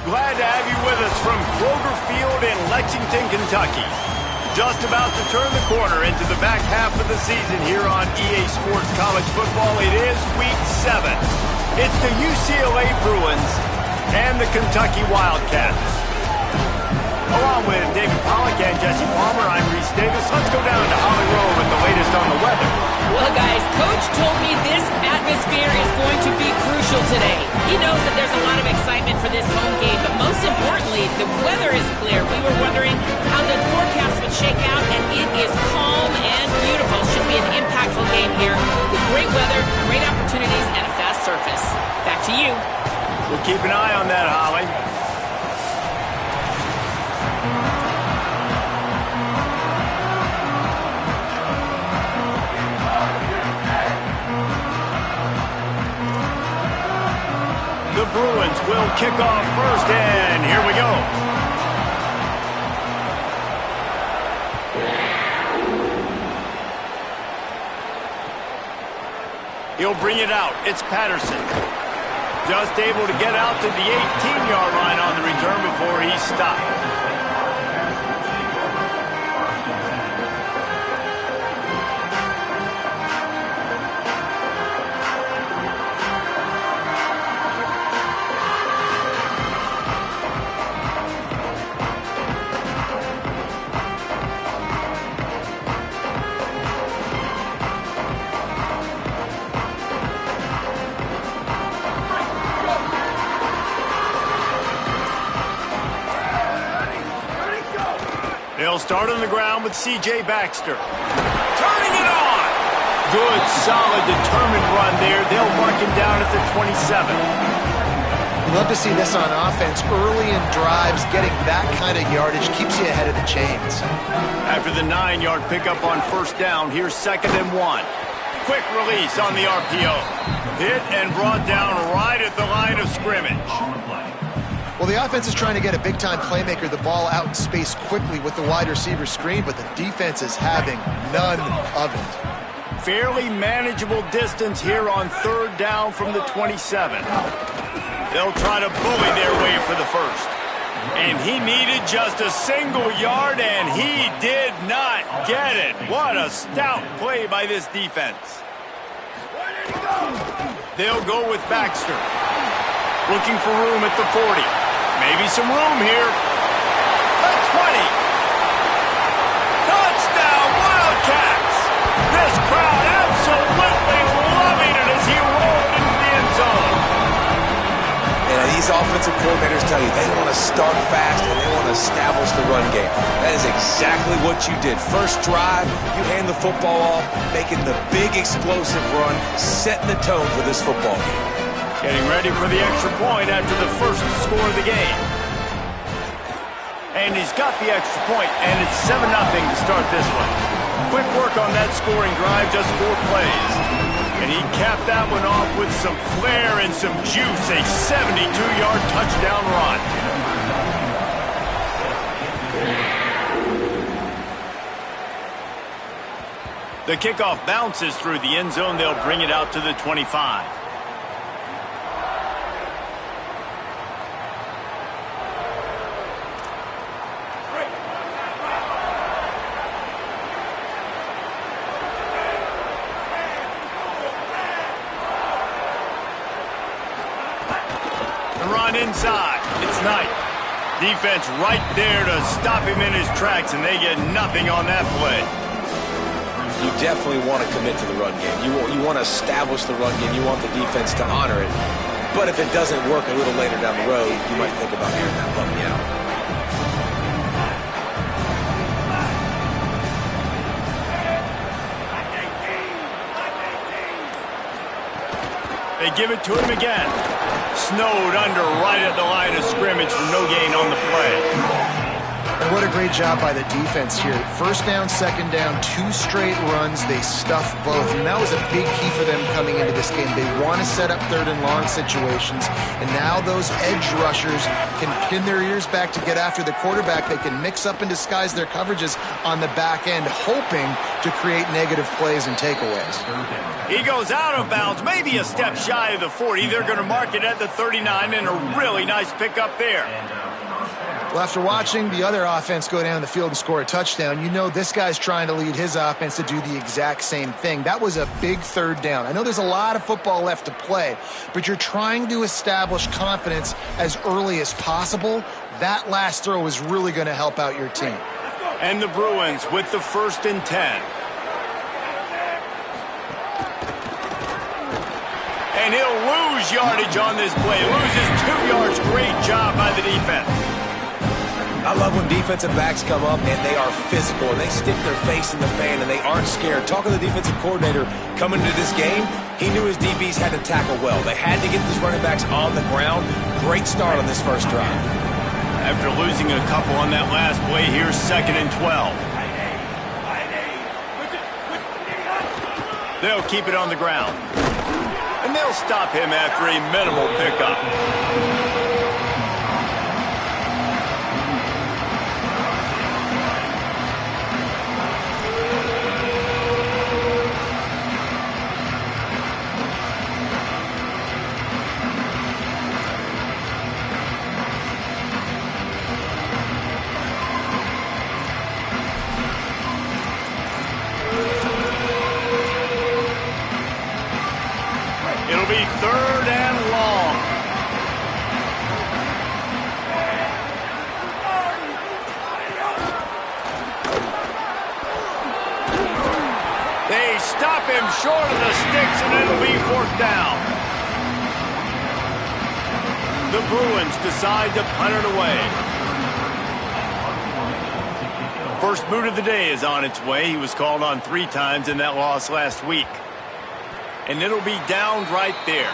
Glad to have you with us from Kroger Field in Lexington, Kentucky. Just about to turn the corner into the back half of the season here on EA Sports College Football. It is Week 7. It's the UCLA Bruins and the Kentucky Wildcats. Along with David Pollack and Jesse Palmer, I'm Reese Davis. Let's go down to Holly Rowe with the latest on the weather. Well, guys, Coach told me this atmosphere is going to be crucial today. He knows that there's a lot of excitement for this home game, but most importantly, the weather is clear. We were wondering how the forecast would shake out, and it is calm and beautiful. Should be an impactful game here with great weather, great opportunities, and a fast surface. Back to you. We'll keep an eye on that, Holly. The Bruins will kick off first, and here we go. He'll bring it out. It's Patterson. Just able to get out to the 18-yard line on the return before he stopped. They'll start on the ground with C.J. Baxter. Turning it on! Good, solid, determined run there. They'll mark him down at the 27. Love to see this on offense. Early in drives, getting that kind of yardage keeps you ahead of the chains. After the 9-yard pickup on first down, here's 2nd and 1. Quick release on the RPO. Hit and brought down right at the line of scrimmage. Well, the offense is trying to get a big-time playmaker the ball out in space quickly with the wide receiver screen, but the defense is having none of it. Fairly manageable distance here on 3rd down from the 27. They'll try to bully their way for the first. And he needed just a single yard, and he did not get it. What a stout play by this defense. They'll go with Baxter. Looking for room at the 40. Maybe some room here. The 20. Touchdown, Wildcats! This crowd absolutely loving it as he rolled into the end zone. And these offensive coordinators tell you they want to start fast and they want to establish the run game. That is exactly what you did. First drive, you hand the football off, making the big explosive run, setting the tone for this football game. Getting ready for the extra point after the first score of the game. And he's got the extra point, and it's 7-0 to start this one. Quick work on that scoring drive, just 4 plays. And he capped that one off with some flair and some juice, a 72-yard touchdown run. The kickoff bounces through the end zone. They'll bring it out to the 25. Run inside. It's Knight. Defense right there to stop him in his tracks, and they get nothing on that play. You definitely want to commit to the run game. You want to establish the run game. You want the defense to honor it. But if it doesn't work a little later down the road, you might think about hearing that puppy out. They give it to him again. Snowed under right at the line of scrimmage for no gain on the play. And what a great job by the defense here. First down, second down, 2 straight runs. They stuffed both. And that was a big key for them coming into this game. They want to set up third and long situations. And now those edge rushers can pin their ears back to get after the quarterback. They can mix up and disguise their coverages on the back end, hoping to create negative plays and takeaways. He goes out of bounds, maybe a step shy of the 40. They're going to mark it at the 39, and a really nice pickup there. Well, after watching the other offense go down the field and score a touchdown, you know this guy's trying to lead his offense to do the exact same thing. That was a big third down. I know there's a lot of football left to play, but you're trying to establish confidence as early as possible. That last throw is really going to help out your team. And the Bruins with the 1st and 10. And he'll lose yardage on this play. Loses 2 yards. Great job by the defense. I love when defensive backs come up and they are physical and they stick their face in the fan and they aren't scared. Talking to the defensive coordinator coming into this game, he knew his DBs had to tackle well. They had to get these running backs on the ground. Great start on this first drive. After losing a couple on that last play, here's 2nd and 12. They'll keep it on the ground. And they'll stop him after a minimal pickup. It'll be 3rd and long. They stop him short of the sticks, and it'll be 4th down. The Bruins decide to punt it away. First boot of the day is on its way. He was called on 3 times in that loss last week. And it'll be downed right there.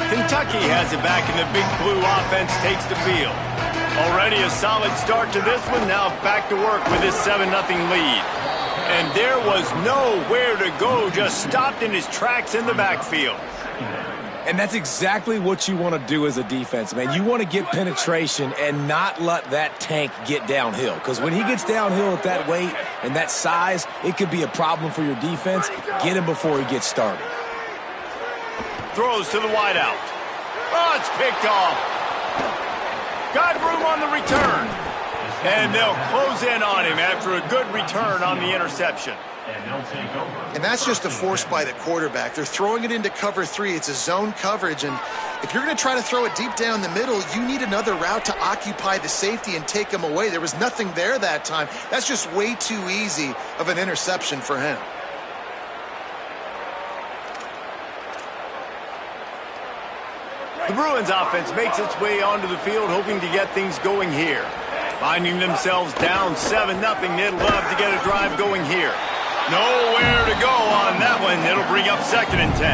Kentucky has it back, and the Big Blue offense takes the field. Already a solid start to this one. Now back to work with this 7-0 lead. And there was nowhere to go, just stopped in his tracks in the backfield. And that's exactly what you want to do as a defense, man. You want to get penetration and not let that tank get downhill. Because when he gets downhill at that weight and that size, it could be a problem for your defense. Get him before he gets started. Throws to the wideout. Oh, it's picked off. Got room on the return. And they'll close in on him after a good return on the interception. And that's just a force by the quarterback. They're throwing it into cover 3. It's a zone coverage, and if you're going to try to throw it deep down the middle, you need another route to occupy the safety and take him away. There was nothing there that time. That's just way too easy of an interception for him. The Bruins offense makes its way onto the field, hoping to get things going here. Finding themselves down 7-0, they'd love to get a drive going here. Nowhere to go on that one. It'll bring up 2nd and 10.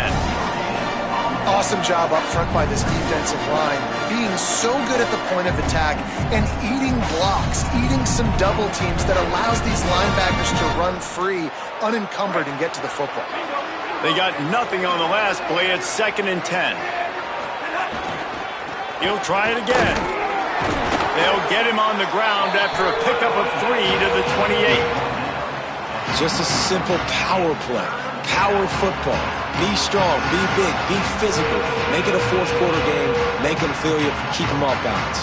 Awesome job up front by this defensive line, being so good at the point of attack and eating blocks, eating some double teams that allows these linebackers to run free, unencumbered, and get to the football. They got nothing on the last play. It's 2nd and 10. He'll try it again. They'll get him on the ground after a pickup of 3 to the 28. Just a simple power play. Power football. Be strong, be big, be physical. Make it a 4th quarter game. Make them feel you. Keep them off balance.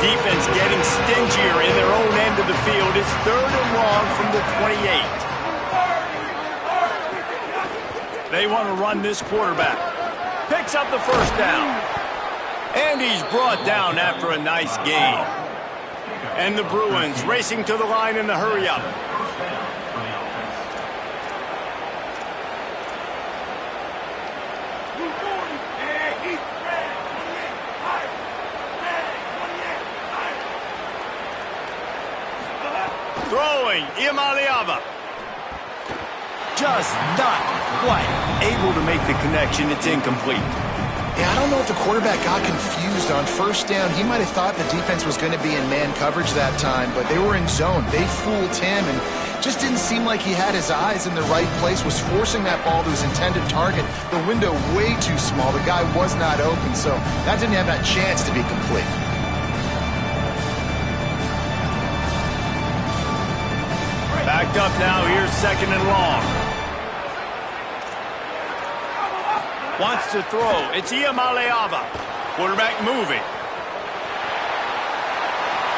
Defense getting stingier in their own end of the field. It's 3rd and long from the 28. They want to run this quarterback. Picks up the 1st down. And he's brought down after a nice gain. And the Bruins racing to the line in the hurry-up. Throwing, Ncaa27. Just not quite able to make the connection. It's incomplete. Yeah, I don't know if the quarterback got confused on first down. He might have thought the defense was going to be in man coverage that time, but they were in zone. They fooled him and just didn't seem like he had his eyes in the right place, was forcing that ball to his intended target. The window way too small. The guy was not open, so that didn't have that chance to be complete. Backed up now, here's second and long. Wants to throw, it's Ncaa27. Quarterback moving.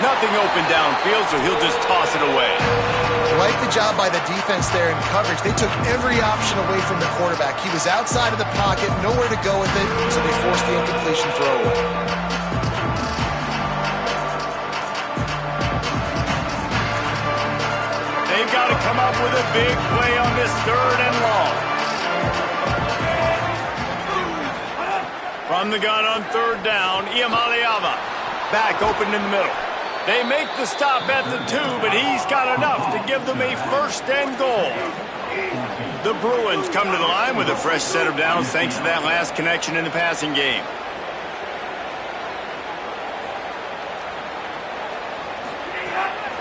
Nothing open downfield, so he'll just toss it away. Like the job by the defense there in coverage. They took every option away from the quarterback. He was outside of the pocket, nowhere to go with it, so they forced the incompletion throw away. They've got to come up with a big play on this third and long. From the gun on third down, Ncaa27. Back open in the middle. They make the stop at the 2, but he's got enough to give them a first and goal. The Bruins come to the line with a fresh set of downs thanks to that last connection in the passing game.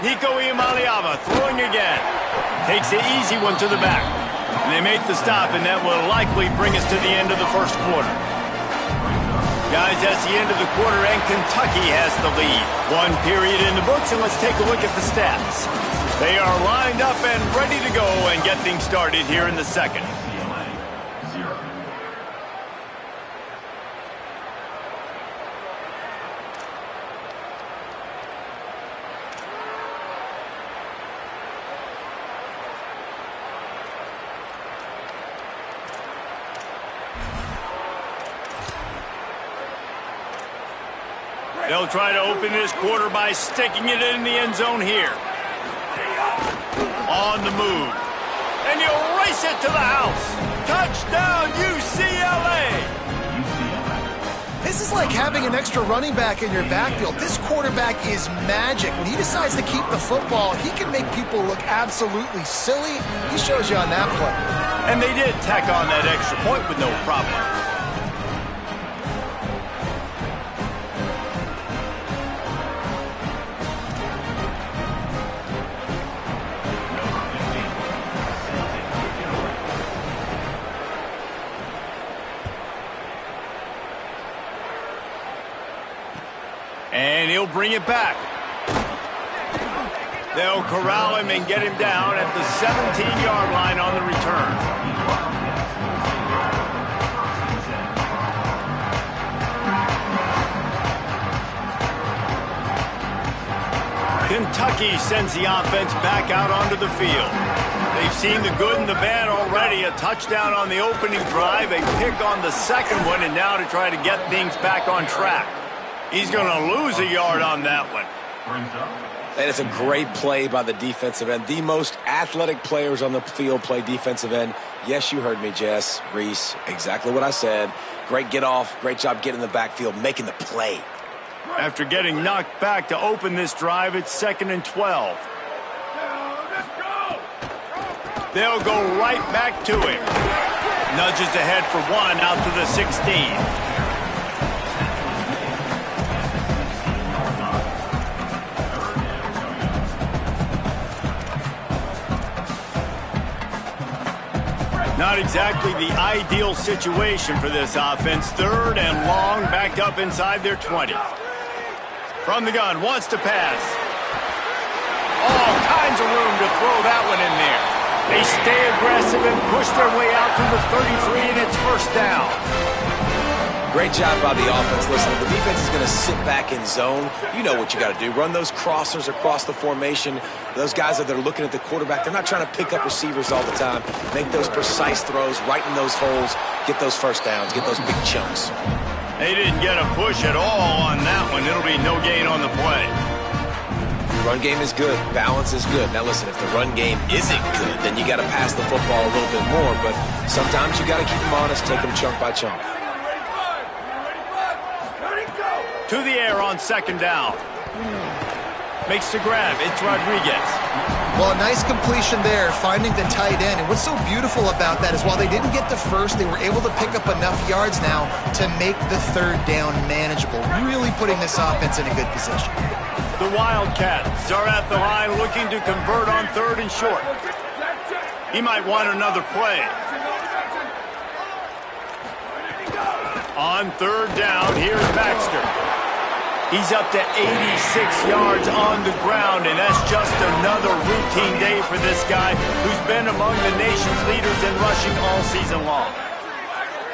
Ncaa27 throwing again. Takes the easy one to the back. And they make the stop, and that will likely bring us to the end of the first quarter. Guys, that's the end of the quarter, and Kentucky has the lead. One period in the books, and let's take a look at the stats. They are lined up and ready to go and get things started here in the second. They'll try to open this quarter by sticking it in the end zone here. On the move. And he'll race it to the house. Touchdown, UCLA! This is like having an extra running back in your backfield. This quarterback is magic. When he decides to keep the football, he can make people look absolutely silly. He shows you on that play. And they did tack on that extra point with no problem. And he'll bring it back. They'll corral him and get him down at the 17-yard line on the return. Kentucky sends the offense back out onto the field. They've seen the good and the bad already. A touchdown on the opening drive, a pick on the second one, and now to try to get things back on track. He's going to lose a yard on that one. And it's a great play by the defensive end. The most athletic players on the field play defensive end. Yes, you heard me, Jess, Reese. Exactly what I said. Great get off. Great job getting in the backfield, making the play. After getting knocked back to open this drive, it's 2nd and 12. They'll go right back to him. Nudges ahead for one out to the 16. Not exactly the ideal situation for this offense. 3rd and long, backed up inside their 20. From the gun, wants to pass. All kinds of room to throw that one in there. They stay aggressive and push their way out to the 33, and it's first down. Great job by the offense. Listen, if the defense is going to sit back in zone, you know what you got to do. Run those crossers across the formation. Those guys that are looking at the quarterback, they're not trying to pick up receivers all the time. Make those precise throws, right in those holes, get those first downs, get those big chunks. They didn't get a push at all on that one. It'll be no gain on the play. Run game is good. Balance is good. Now listen, if the run game isn't good, then you got to pass the football a little bit more. But sometimes you got to keep them honest, take them chunk by chunk. To the air on 2nd down. Makes the grab. It's Rodriguez. Well, a nice completion there, finding the tight end. And what's so beautiful about that is while they didn't get the first, they were able to pick up enough yards now to make the third down manageable, really putting this offense in a good position. The Wildcats are at the line looking to convert on 3rd and short. He might want another play. On 3rd down, here's Baxter. He's up to 86 yards on the ground, and that's just another routine day for this guy who's been among the nation's leaders in rushing all season long.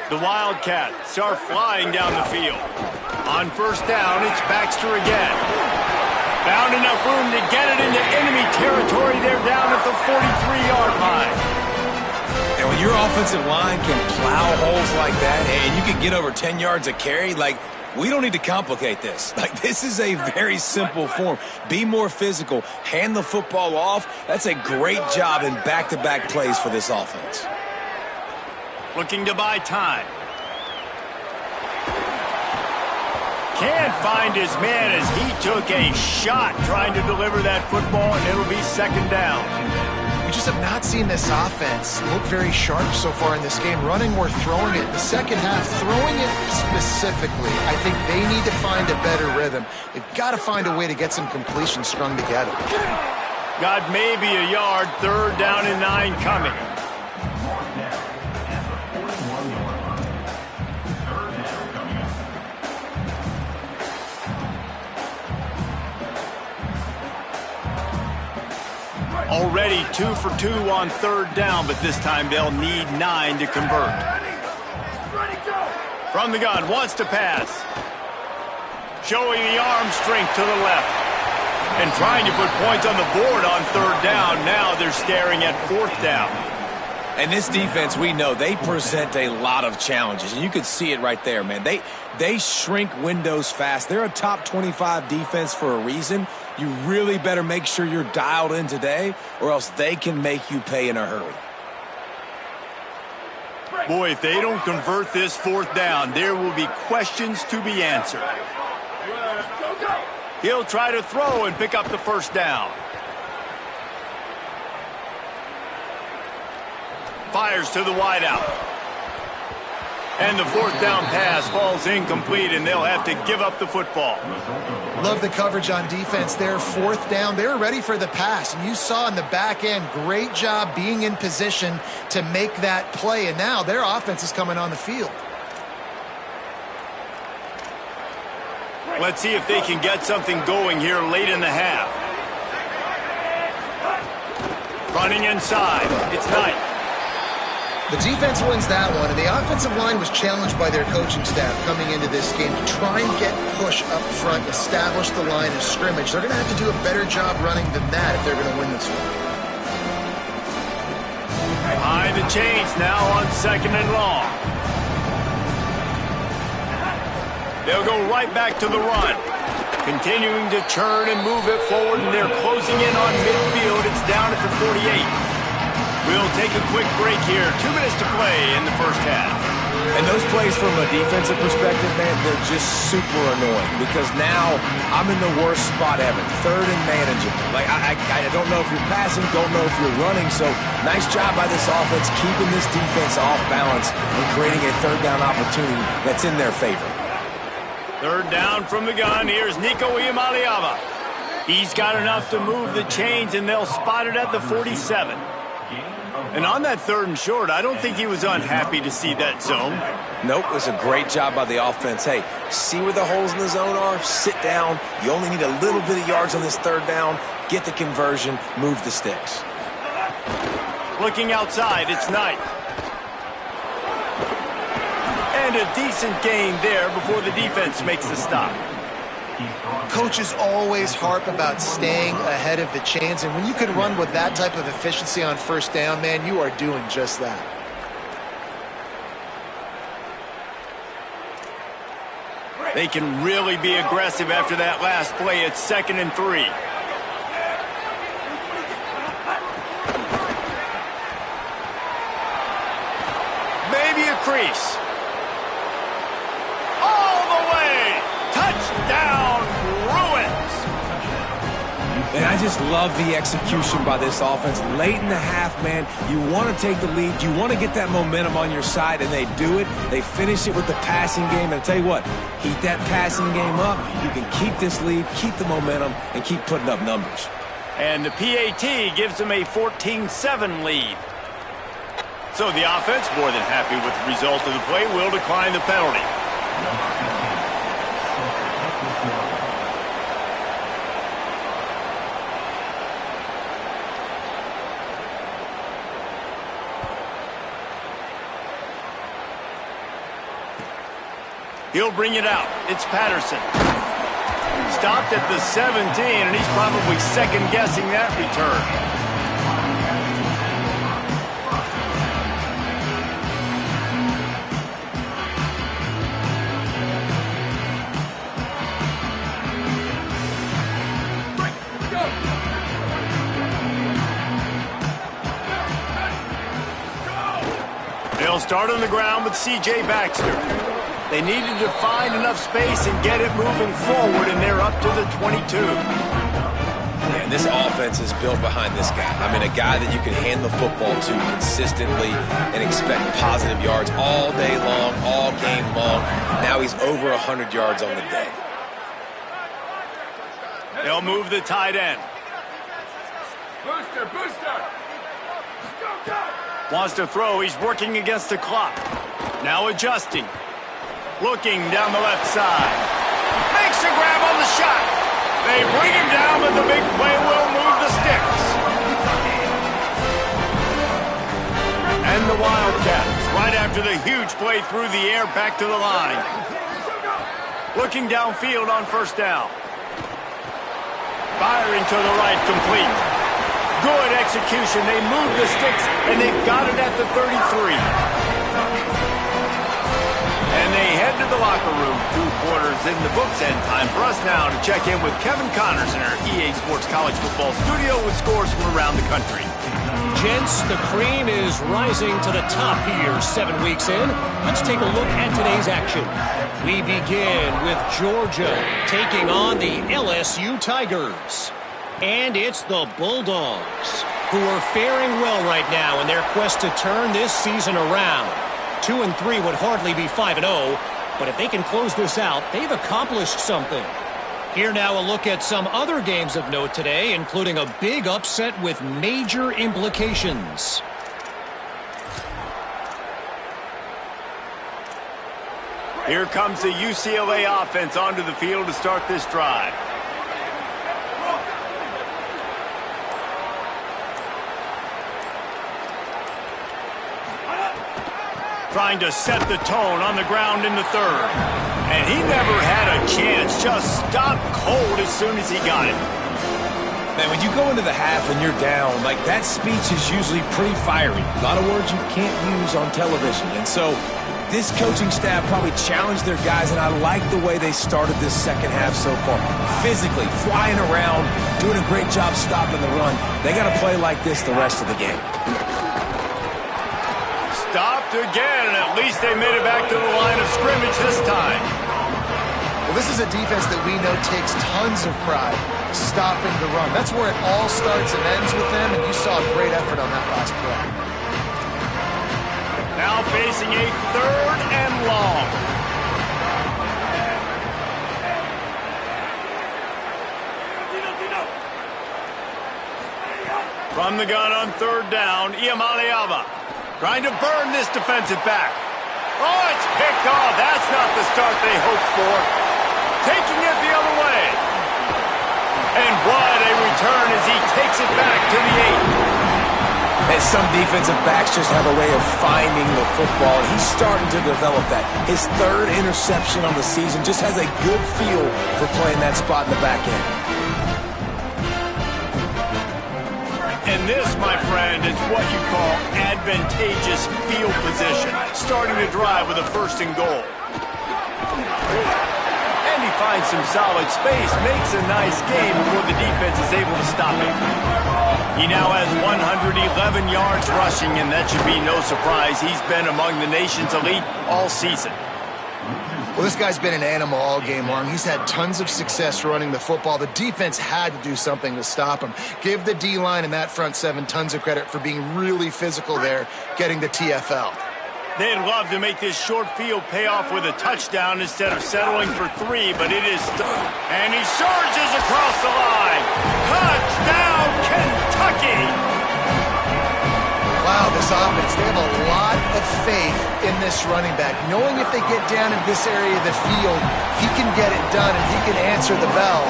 The Wildcats are flying down the field. On 1st down, it's Baxter again. Found enough room to get it into enemy territory. They're down at the 43-yard line. And when your offensive line can plow holes like that and you can get over 10 yards a carry, we don't need to complicate this. This is a very simple form. Be more physical. Hand the football off. That's a great job in back-to-back plays for this offense. Looking to buy time. Can't find his man as he took a shot trying to deliver that football, and it'll be 2nd down. We just have not seen this offense look very sharp so far in this game, running or throwing it. The second half, throwing it specifically, I think they need to find a better rhythm. They've got to find a way to get some completions strung together. Got maybe a yard, 3rd down and 9 coming. Already 2 for 2 on 3rd down, but this time they'll need 9 to convert. From the gun, wants to pass. Showing the arm strength to the left. And trying to put points on the board on 3rd down. Now they're staring at 4th down. And this defense, we know, they present a lot of challenges. And you can see it right there, man. They shrink windows fast. They're a top 25 defense for a reason. You really better make sure you're dialed in today, or else they can make you pay in a hurry. Boy, if they don't convert this 4th down, there will be questions to be answered. He'll try to throw and pick up the 1st down. Fires to the wideout. And the 4th down pass falls incomplete, and they'll have to give up the football. Love the coverage on defense there. 4th down, they were ready for the pass. And you saw in the back end, great job being in position to make that play. And now their offense is coming on the field. Let's see if they can get something going here late in the half. Running inside, it's Knight. The defense wins that one, and the offensive line was challenged by their coaching staff coming into this game to try and get push up front, establish the line of scrimmage. They're going to have to do a better job running than that if they're going to win this one. Behind the chains now on 2nd and long. They'll go right back to the run. Continuing to churn and move it forward, and they're closing in on midfield. It's down at the 48. We'll take a quick break here. 2 minutes to play in the 1st half. And those plays from a defensive perspective, man, they're just super annoying because now I'm in the worst spot ever. 3rd and manageable. I don't know if you're passing, don't know if you're running. So nice job by this offense keeping this defense off balance and creating a 3rd down opportunity that's in their favor. 3rd down from the gun. Here's Ncaa27. He's got enough to move the chains, and they'll spot it at the 47. And on that 3rd and short, I don't think he was unhappy to see that zone. Nope, it was a great job by the offense. Hey, see where the holes in the zone are? Sit down. You only need a little bit of yards on this 3rd down. Get the conversion. Move the sticks. Looking outside, it's Knight. And a decent gain there before the defense makes the stop. Coaches always harp about staying ahead of the chains, and when you can run with that type of efficiency on 1st down, man, you are doing just that. They can really be aggressive after that last play. It's 2nd and 3. Maybe a crease. All the way. Touchdown, Bruins. And I just love the execution by this offense. Late in the half, man, you want to take the lead. You want to get that momentum on your side, and they do it. They finish it with the passing game. And I'll tell you what, keep that passing game up. You can keep this lead, keep the momentum, and keep putting up numbers. And the PAT gives them a 14-7 lead. So the offense, more than happy with the result of the play, will decline the penalty. He'll bring it out. It's Patterson. Stopped at the 17, and he's probably second-guessing that return. They'll start on the ground with C.J. Baxter. They needed to find enough space and get it moving forward, and they're up to the 22. Man, this offense is built behind this guy. I mean, a guy that you can hand the football to consistently and expect positive yards all day long, all game long. Now he's over 100 yards on the day. They'll move the tight end. Booster! Go, go! Wants to throw. He's working against the clock. Now adjusting. Looking down the left side. Makes a grab on the shot. They bring him down, but the big play will move the sticks. And the Wildcats, right after the huge play through the air, back to the line. Looking downfield on first down. Firing to the right, complete. Good execution. They move the sticks, and they've got it at the 33. And they head to the locker room. 2 quarters in the books, and time for us now to check in with Kevin Connors in our EA Sports College Football studio with scores from around the country. Gents, the cream is rising to the top here 7 weeks in. Let's take a look at today's action. We begin with Georgia taking on the LSU Tigers. And it's the Bulldogs, who are faring well right now in their quest to turn this season around. 2-3 would hardly be 5-0, but if they can close this out, they've accomplished something. Here now a look at some other games of note today, including a big upset with major implications. Here comes the UCLA offense onto the field to start this drive. Trying to set the tone on the ground in the third. And he never had a chance. Just stopped cold as soon as he got it. Man, when you go into the half and you're down, like that speech is usually pretty fiery. A lot of words you can't use on television. And so this coaching staff probably challenged their guys, and I like the way they started this second half so far. Physically, flying around, doing a great job stopping the run. They got to play like this the rest of the game. Stopped again, and at least they made it back to the line of scrimmage this time. Well, this is a defense that we know takes tons of pride stopping the run. That's where it all starts and ends with them, and you saw a great effort on that last play. Now facing a 3rd and long. From the gun on 3rd down, Ncaa27. Trying to burn this defensive back. Oh, it's picked off. That's not the start they hoped for. Taking it the other way. And what a return as he takes it back to the 8. And some defensive backs just have a way of finding the football. He's starting to develop that. His 3rd interception on the season just has a good feel for playing that spot in the back end. And this, my friend, is what you call advantageous field position. Starting to drive with a 1st and goal. And he finds some solid space, makes a nice game before the defense is able to stop him. He now has 111 yards rushing, and that should be no surprise. He's been among the nation's elite all season. Well, this guy's been an animal all game long. He's had tons of success running the football. The defense had to do something to stop him. Give the D-line and that front seven tons of credit for being really physical there, getting the TFL. They'd love to make this short field pay off with a touchdown instead of settling for 3, but it is done. And he surges across the line. Touchdown, Kentucky! Wow, this offense, they have a lot of faith in this running back, knowing if they get down in this area of the field, he can get it done and he can answer the bell.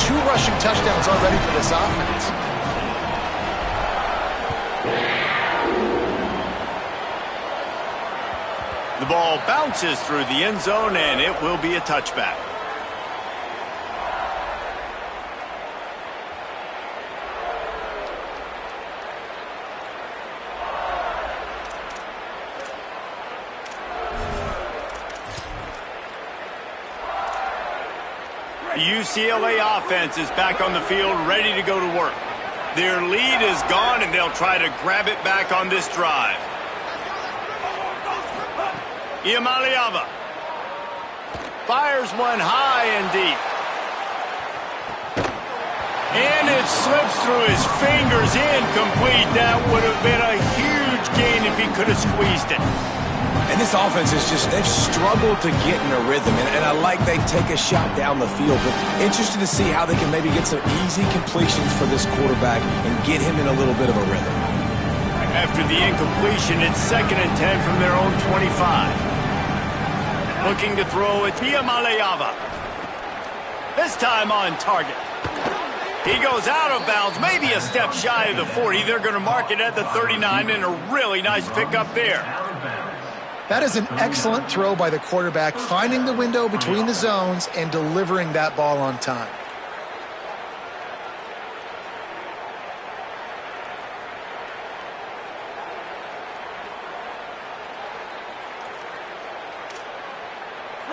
2 rushing touchdowns already for this offense. The ball bounces through the end zone, and it will be a touchback. The UCLA offense is back on the field, ready to go to work. Their lead is gone, and they'll try to grab it back on this drive. Ncaa27 fires one high and deep. And it slips through his fingers, incomplete. That would have been a huge gain if he could have squeezed it. And this offense is they've struggled to get in a rhythm. And I like they take a shot down the field, but interested to see how they can maybe get some easy completions for this quarterback and get him in a little bit of a rhythm. After the incompletion, it's 2nd and 10 from their own 25. Looking to throw it, Ncaa27. This time on target. He goes out of bounds, maybe a step shy of the 40. They're going to mark it at the 39, and a really nice pickup there. That is an excellent throw by the quarterback, finding the window between the zones and delivering that ball on time.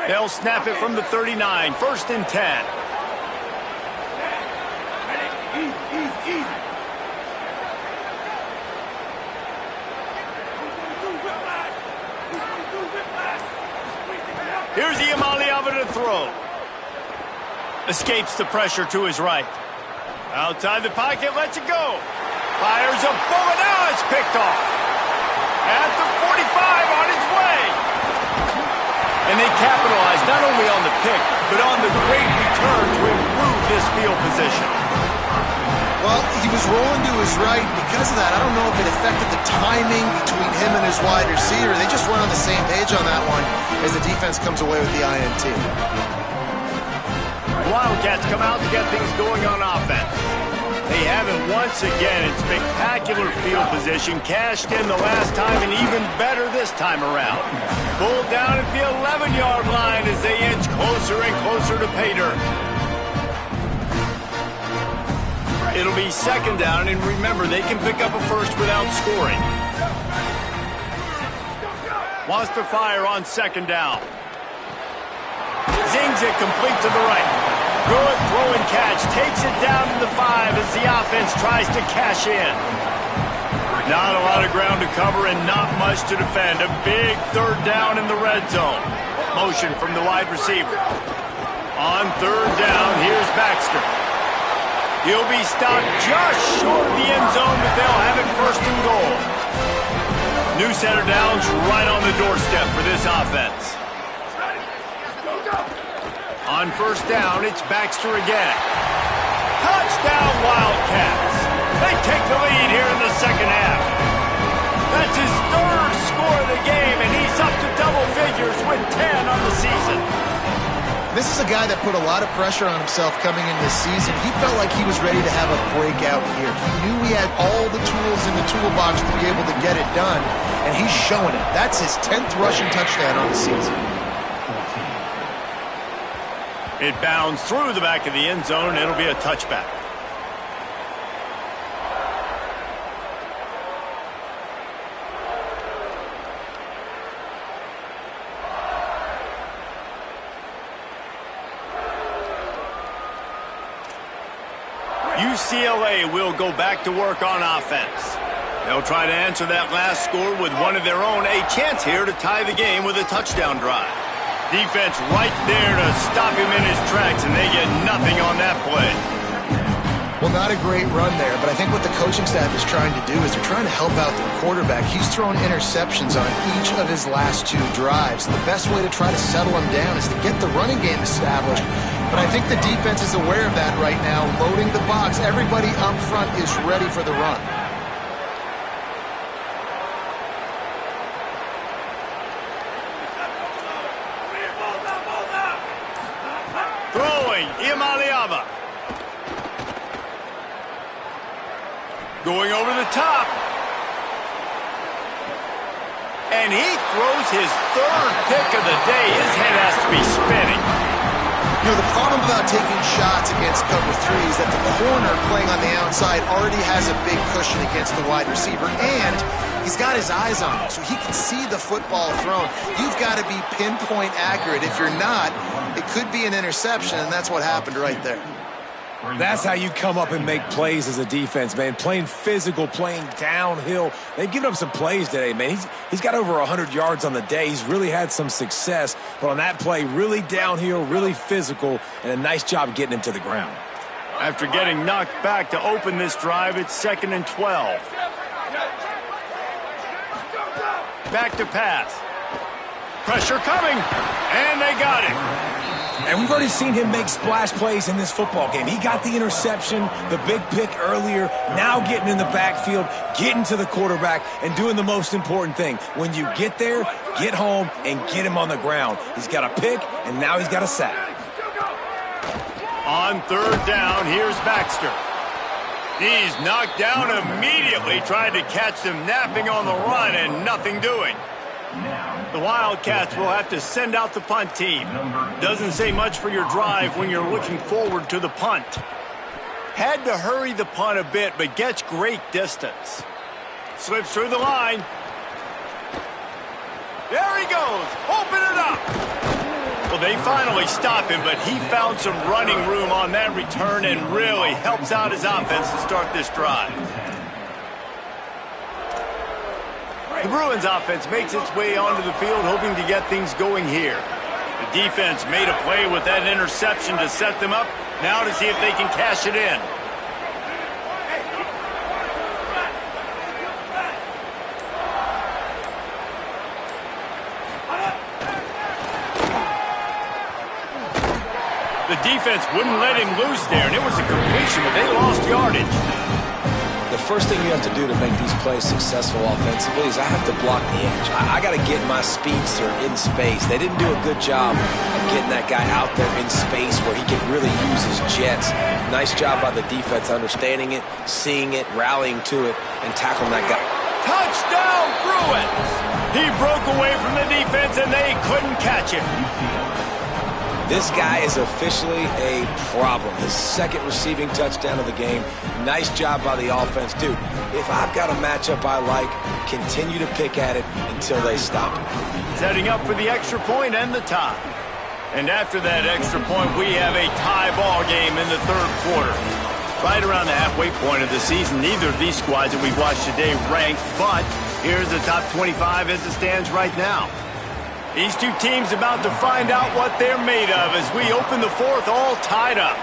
They'll snap it from the 39, 1st and 10. Here's Ncaa27 to throw. Escapes the pressure to his right. Outside the pocket, lets it go. Fires a bullet, now it's picked off. At the 45, on its way. And they capitalize not only on the pick, but on the great return to improve this field position. Well, he was rolling to his right. Because of that, I don't know if it affected the timing between him and his wide receiver. They just weren't on the same page on that one as the defense comes away with the INT. Wildcats come out to get things going on offense. They have it once again in spectacular field position, cashed in the last time and even better this time around. Pulled down at the 11-yard line as they inch closer and closer to pay dirt. It'll be 2nd down, and remember, they can pick up a first without scoring. Wants to fire on 2nd down. Zings it complete to the right. Good throw and catch. Takes it down to the 5 as the offense tries to cash in. Not a lot of ground to cover and not much to defend. A big 3rd down in the red zone. Motion from the wide receiver. On 3rd down, here's Baxter. He'll be stopped just short of the end zone, but they'll have it 1st and goal. New center downs right on the doorstep for this offense. On 1st down, it's Baxter again. Touchdown, Wildcats. They take the lead here in the 2nd half. That's his 3rd score of the game, and he's up to double figures with 10 on the season. This is a guy that put a lot of pressure on himself coming into this season. He felt like he was ready to have a breakout year. He knew he had all the tools in the toolbox to be able to get it done, and he's showing it. That's his 10th rushing touchdown on the season. It bounds through the back of the end zone. It'll be a touchback. UCLA will go back to work on offense. They'll try to answer that last score with one of their own. A chance here to tie the game with a touchdown drive. Defense right there to stop him in his tracks, and they get nothing on that play. Well, not a great run there, but I think what the coaching staff is trying to do is they're trying to help out their quarterback. He's thrown interceptions on each of his last 2 drives. The best way to try to settle him down is to get the running game established. But I think the defense is aware of that right now, loading the box. Everybody up front is ready for the run. Throwing, Ncaa27. Going over the top. And he throws his 3rd pick of the day. His head has to be spinning. You know, the problem about taking shots against cover 3 is that the corner playing on the outside already has a big cushion against the wide receiver, and he's got his eyes on him, so he can see the football thrown. You've got to be pinpoint accurate. If you're not, it could be an interception, and that's what happened right there. That's how you come up and make plays as a defense, man. Playing physical, playing downhill. They've given up some plays today, man. He's got over 100 yards on the day. He's really had some success. But on that play, really downhill, really physical, and a nice job getting him to the ground. After getting knocked back to open this drive, it's 2nd and 12. Back to pass. Pressure coming, and they got it. And we've already seen him make splash plays in this football game. He got the interception, the big pick earlier, now getting in the backfield, getting to the quarterback, and doing the most important thing. When you get there, get home, and get him on the ground. He's got a pick, and now he's got a sack. On 3rd down, here's Baxter. He's knocked down immediately, trying to catch them napping on the run and nothing doing. The Wildcats will have to send out the punt team. Doesn't say much for your drive when you're looking forward to the punt. Had to hurry the punt a bit, but gets great distance. Slips through the line. There he goes. Open it up. Well, they finally stop him, but he found some running room on that return and really helps out his offense to start this drive. The Bruins offense makes its way onto the field, hoping to get things going here. The defense made a play with that interception to set them up. Now to see if they can cash it in. The defense wouldn't let him loose there, and it was a completion, but they lost yardage. The first thing you have to do to make these plays successful offensively is I have to block the edge. I got to get my speedster in space. They didn't do a good job of getting that guy out there in space where he can really use his jets. Nice job by the defense understanding it, seeing it, rallying to it, and tackling that guy. Touchdown, Bruins! He broke away from the defense, and they couldn't catch him. This guy is officially a problem. His 2nd receiving touchdown of the game. Nice job by the offense. Dude, if I've got a matchup I like, continue to pick at it until they stop it. Setting up for the extra point and the tie. And after that extra point, we have a tie ball game in the 3rd quarter. Right around the halfway point of the season, neither of these squads that we've watched today ranked, but here's the top 25 as it stands right now. These two teams about to find out what they're made of as we open the 4th all tied up.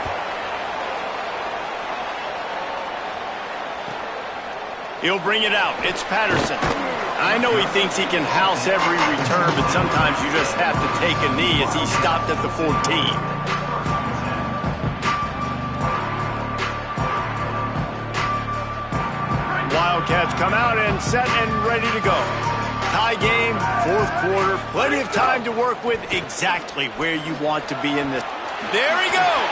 He'll bring it out. It's Patterson. I know he thinks he can house every return, but sometimes you just have to take a knee as he stopped at the 14. Wildcats come out and set and ready to go. Tie game, 4th quarter, plenty of time to work with, exactly where you want to be in this. There he goes!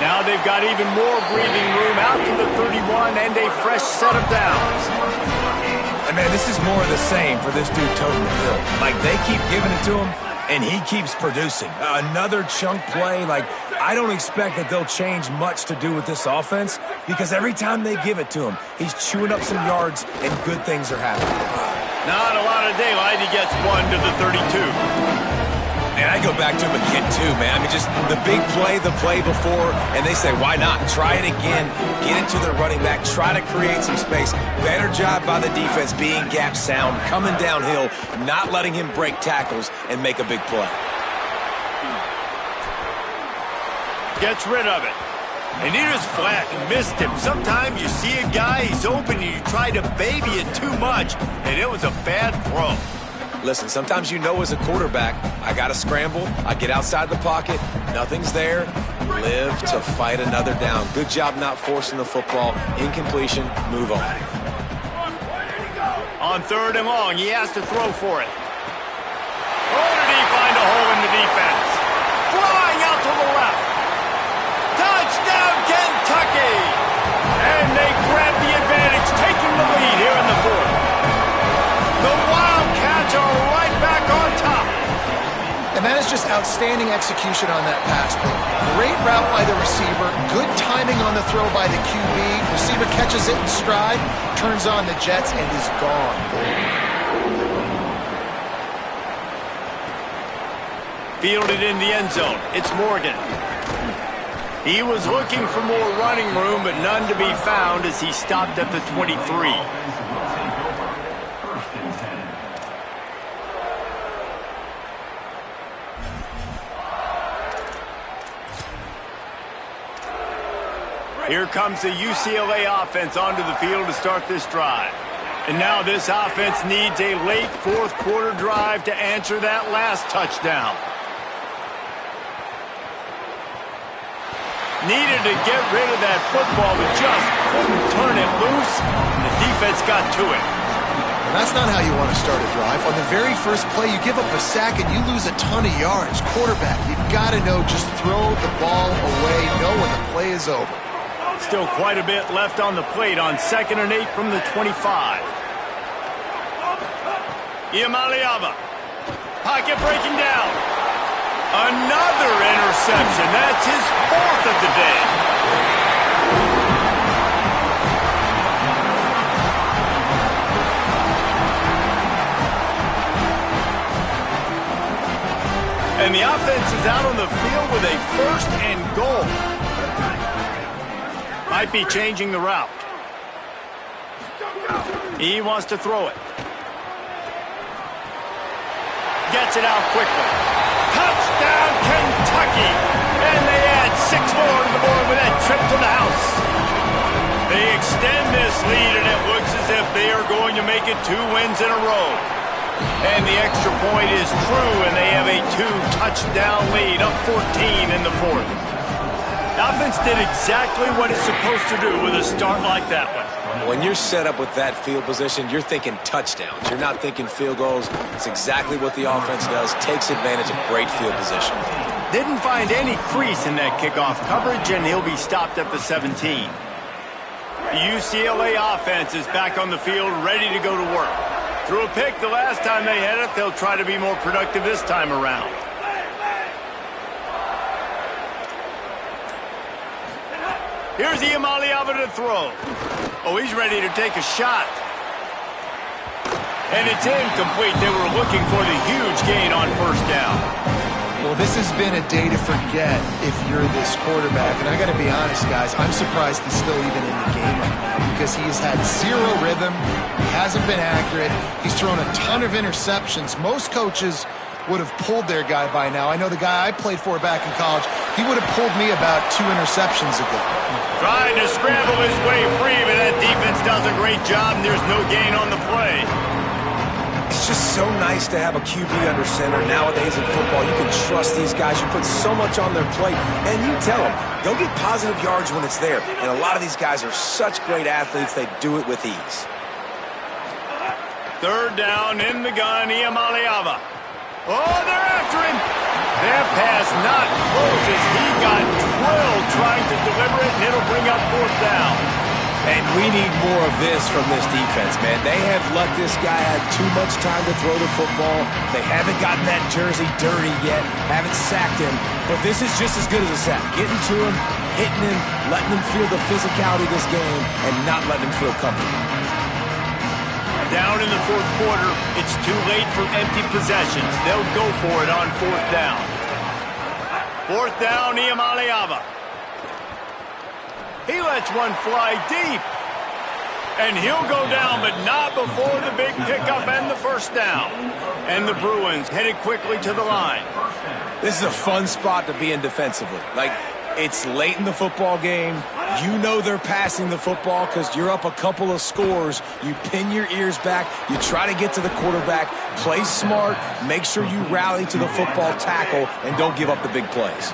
Now they've got even more breathing room out to the 31 and a fresh set of downs. And man, this is more of the same for this dude toting the hill. Like, they keep giving it to him, and he keeps producing. Another chunk play. Like, I don't expect that they'll change much to do with this offense because every time they give it to him, he's chewing up some yards and good things are happening. Not a lot of daylight. He gets 1 to the 32. And I go back to him again, too, man. I mean, just the big play, the play before, and they say, why not? Try it again. Get it to the running back. Try to create some space. Better job by the defense being gap sound, coming downhill, not letting him break tackles and make a big play. Gets rid of it. And he just flat missed him. Sometimes you see a guy, he's open, and you try to baby it too much, and it was a bad throw. Listen, sometimes you know as a quarterback, I got to scramble, I get outside the pocket, nothing's there, live to fight another down. Good job not forcing the football, incompletion, move on. On 3rd and long, he has to throw for it. Oh, did he find a hole in the defense? Flying out to the left. Touchdown, Kentucky! And they grab the advantage, taking the lead here in the 4th. The Wildcats are right back on top. And that is just outstanding execution on that pass play. Great route by the receiver, good timing on the throw by the QB. Receiver catches it in stride, turns on the jets, and is gone. Fielded in the end zone. It's Morgan. He was looking for more running room, but none to be found as he stopped at the 23. Here comes the UCLA offense onto the field to start this drive. And now this offense needs a late 4th quarter drive to answer that last touchdown. Needed to get rid of that football, but just couldn't turn it loose. The defense got to it. And that's not how you want to start a drive. On the very first play, you give up a sack and you lose a ton of yards. Quarterback, you've got to know, just throw the ball away, know when the play is over. Still quite a bit left on the plate on 2nd and 8 from the 25. Iamaleava. Pocket breaking down. Another interception. That's his 4th of the day. And the offense is out on the field with a 1st and goal. Might be changing the route. He wants to throw it. Gets it out quickly. Touchdown, Kentucky! And they add 6 more to the board with that trip to the house. They extend this lead, and it looks as if they are going to make it 2 wins in a row. And the extra point is true, and they have a 2-touchdown lead, up 14 in the 4th. The offense did exactly what it's supposed to do with a start like that one. When you're set up with that field position, you're thinking touchdowns. You're not thinking field goals. It's exactly what the offense does, takes advantage of great field position. Didn't find any crease in that kickoff coverage, and he'll be stopped at the 17. The UCLA offense is back on the field, ready to go to work. Threw a pick the last time they had it. They'll try to be more productive this time around. Here's Iamaleava to throw. Oh, he's ready to take a shot. And it's incomplete. They were looking for the huge gain on 1st down. Well, this has been a day to forget if you're this quarterback. And I got to be honest, guys, I'm surprised he's still even in the game right now because he has had 0 rhythm. He hasn't been accurate. He's thrown a ton of interceptions. Most coaches would have pulled their guy by now. I know the guy I played for back in college, he would have pulled me about 2 interceptions ago. Trying to scramble his way free, but that defense does a great job, and there's no gain on the play. It's just so nice to have a QB under center nowadays in football. You can trust these guys. You put so much on their plate, and you tell them, go get positive yards when it's there. And a lot of these guys are such great athletes, they do it with ease. 3rd down in the gun, Iamaleava. Oh, they're after him. That pass not close as he got drilled trying to deliver it, and it'll bring up 4th down. And we need more of this from this defense, man. They have let this guy have too much time to throw the football. They haven't gotten that jersey dirty yet, haven't sacked him. But this is just as good as a sack. Getting to him, hitting him, letting him feel the physicality of this game, and not letting him feel comfortable. down in the fourth quarter. It's too late for empty possessions. They'll go for it on fourth down. Fourth down, Ncaa27. He lets one fly deep. And he'll go down, but not before the big pickup and the first down. And the Bruins headed quickly to the line. This is a fun spot to be in defensively. Like, it's late in the football game. You know they're passing the football because you're up a couple of scores. You pin your ears back. You try to get to the quarterback. Play smart. Make sure you rally to the football tackle and don't give up the big plays.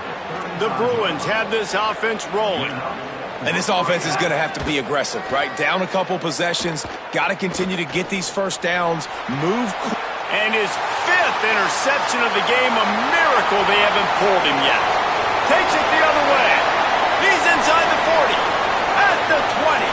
The Bruins have this offense rolling. And this offense is going to have to be aggressive, right? Down a couple possessions. Got to continue to get these first downs. Move. And his fifth interception of the game, a miracle they haven't pulled him yet. Takes it the other way. He's inside the 40, at the 20.